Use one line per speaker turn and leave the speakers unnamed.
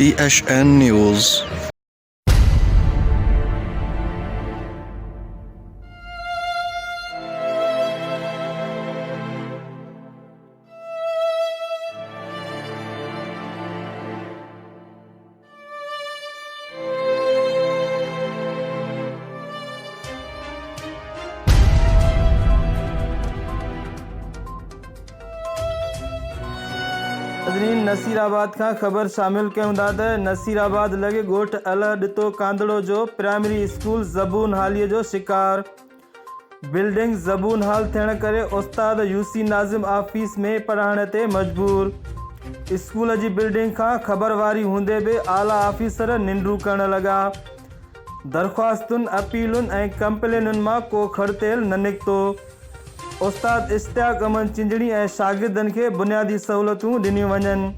THN News।
Nasirabad का खबर शामिल कयूं था त नसीराबाद लगे ॻोठ अल ॾितो कांदड़ो जो प्राइमरी स्कूल ज़बून हालीअ जो शिकार। बिल्डिंग ज़बून हाल थियण करे उस्ताद यूसी नाज़िम ऑफिस में पढ़ाइण ते मजबूर। स्कूल जी बिल्डिंग खां ख़बरवारी हूंदे बि आला ऑफिसर निंड्रू करण लॻा। दरख़्वास्तुनि अपीलुनि ऐं कंप्लेनुनि मां को खड़तेल न निकितो। उस्ताद इश्तियाक अमन चिंजणी ऐं शागिर्दनि खे बुनियादी सहूलतूं ॾिनियूं वञनि।